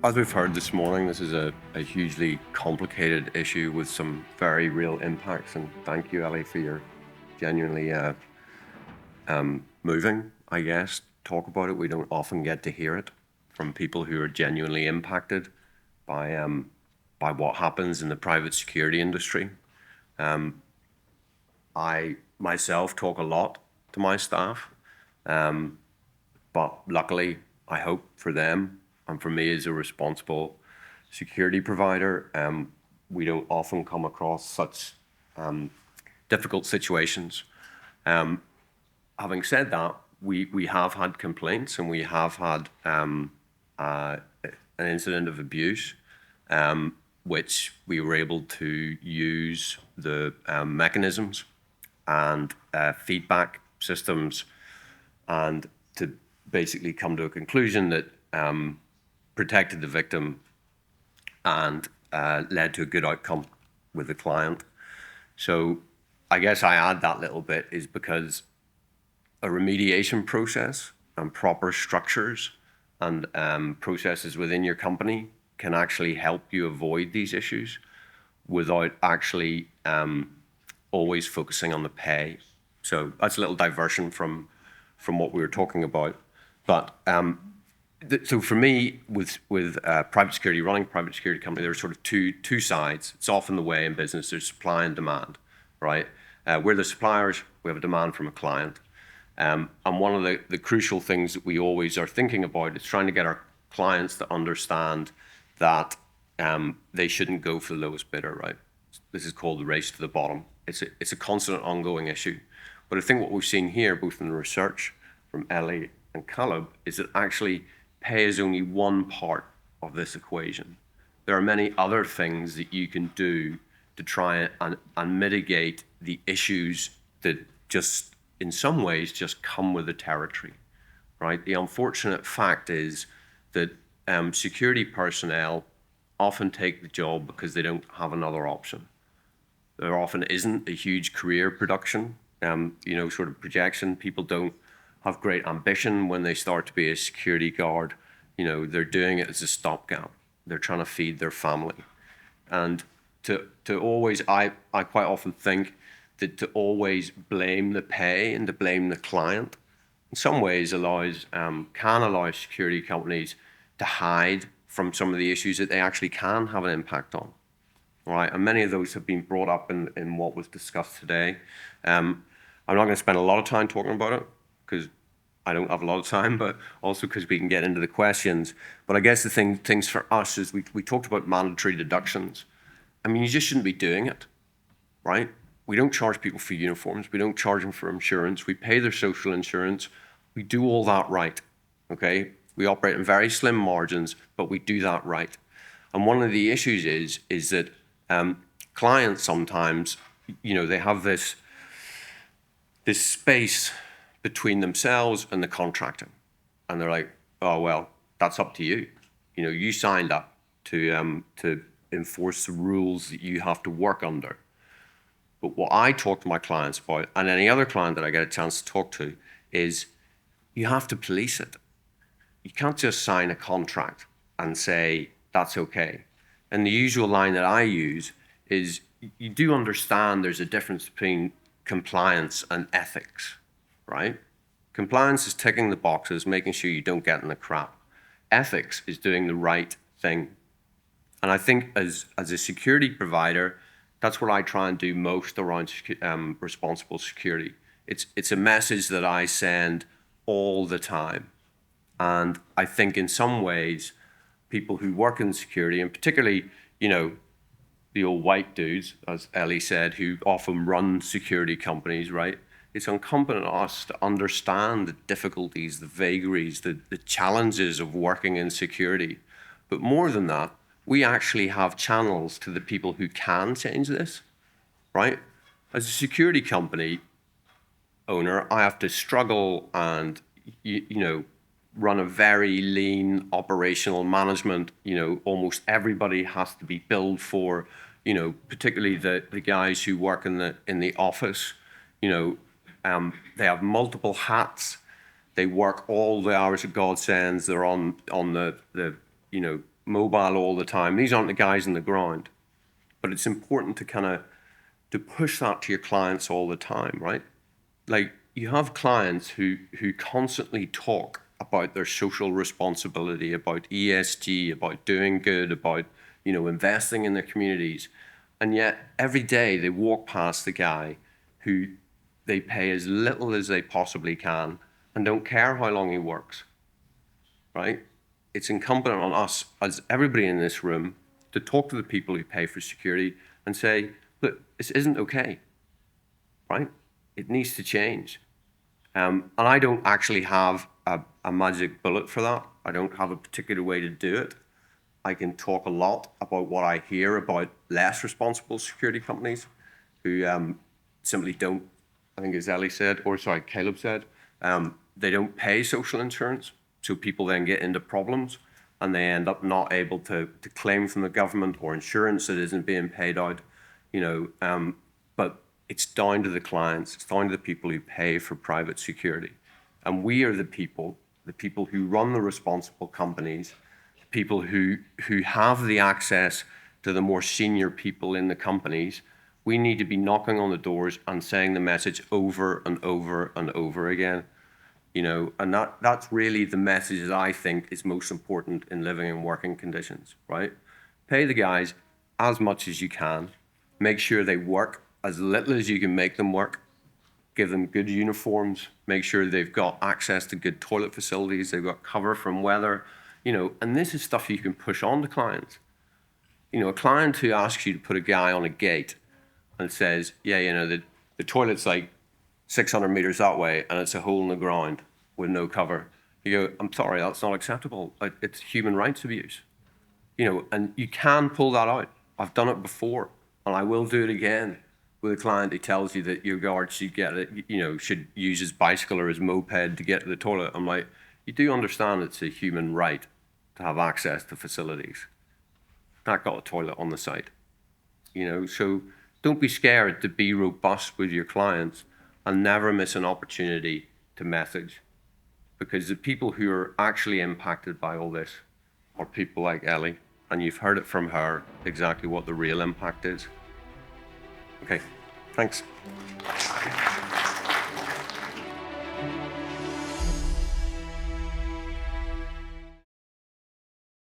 as we've heard this morning, this is a hugely complicated issue with some very real impacts. And thank you, Ellie, for your genuinely moving, I guess, talk about it. We don't often get to hear it from people who are genuinely impacted by what happens in the private security industry. I myself talk a lot to my staff, but luckily, I hope for them and for me as a responsible security provider, we don't often come across such difficult situations. Having said that, we have had complaints and we have had an incident of abuse, which we were able to use the mechanisms and feedback systems and to basically come to a conclusion that protected the victim and led to a good outcome with the client. So I guess I add that little bit is because a remediation process and proper structures and processes within your company can actually help you avoid these issues without actually always focusing on the pay. So that's a little diversion from what we were talking about. But so for me, with private security, running a private security company, there's sort of two sides. It's often the way in business, there's supply and demand, right? We're the suppliers, we have a demand from a client. And one of the crucial things that we always are thinking about is trying to get our clients to understand that they shouldn't go for the lowest bidder, right? This is called the race to the bottom. It's a constant ongoing issue. But I think what we've seen here, both in the research from Ellie and Caleb, is that actually pay is only one part of this equation. There are many other things that you can do to try and mitigate the issues that just, in some ways, just come with the territory, right? The unfortunate fact is that security personnel often take the job because they don't have another option. There often isn't a huge career production, sort of projection. People don't have great ambition when they start to be a security guard. They're doing it as a stopgap. They're trying to feed their family. And to always, I quite often think that to always blame the pay and to blame the client, in some ways can allow security companies to hide from some of the issues that they actually can have an impact on. All right, and many of those have been brought up in what was discussed today. I'm not going to spend a lot of time talking about it because I don't have a lot of time, but also because we can get into the questions. But I guess the things for us is we talked about mandatory deductions. I mean, you just shouldn't be doing it, right? We don't charge people for uniforms. We don't charge them for insurance. We pay their social insurance. We do all that right, okay? We operate in very slim margins, but we do that right. And one of the issues is that clients sometimes, they have this space between themselves and the contractor. And they're like, oh, well, that's up to you. You signed up to enforce the rules that you have to work under. But what I talk to my clients about, and any other client that I get a chance to talk to, is you have to police it. You can't just sign a contract and say, that's okay. And the usual line that I use is, you do understand there's a difference between compliance and ethics, right? Compliance is ticking the boxes, making sure you don't get in the crap. Ethics is doing the right thing. And I think as a security provider, that's what I try and do most around responsible security. It's a message that I send all the time. And I think in some ways, people who work in security, and particularly, the old white dudes, as Ellie said, who often run security companies, right? It's incumbent on us to understand the difficulties, the vagaries, the challenges of working in security. But more than that, we actually have channels to the people who can change this, right? As a security company owner, I have to struggle and, run a very lean operational management. Almost everybody has to be billed for, particularly the guys who work in the office. They have multiple hats. They work all the hours that God sends. They're on the mobile all the time. These aren't the guys on the ground, but it's important to kind of to push that to your clients all the time, right? Like you have clients who constantly talk about their social responsibility, about ESG, about doing good, about investing in their communities, and yet every day they walk past the guy who they pay as little as they possibly can and don't care how long he works, right? It's incumbent on us, as everybody in this room, to talk to the people who pay for security and say, look, this isn't okay, right? It needs to change. And I don't actually have a magic bullet for that. I don't have a particular way to do it. I can talk a lot about what I hear about less responsible security companies who simply don't, I think as Ellie said, or sorry, Caleb said, they don't pay social insurance. So people then get into problems and they end up not able to claim from the government or insurance that isn't being paid out, but it's down to the clients, it's down to the people who pay for private security. And we are the people who run the responsible companies, people who have the access to the more senior people in the companies. We need to be knocking on the doors and saying the message over and over and over again. And that's really the message that I think is most important in living and working conditions, right? Pay the guys as much as you can, make sure they work as little as you can make them work, give them good uniforms, make sure they've got access to good toilet facilities, they've got cover from weather, and this is stuff you can push on to clients. A client who asks you to put a guy on a gate and says, yeah, the toilet's like 600 meters that way and it's a hole in the ground with no cover. You go, I'm sorry, that's not acceptable. It's human rights abuse. And you can pull that out. I've done it before and I will do it again with a client who tells you that your guard should should use his bicycle or his moped to get to the toilet. I'm like, you do understand it's a human right to have access to facilities. Not got a toilet on the site. So don't be scared to be robust with your clients and never miss an opportunity to message. Because the people who are actually impacted by all this are people like Ellie, and you've heard it from her exactly what the real impact is. Okay, thanks.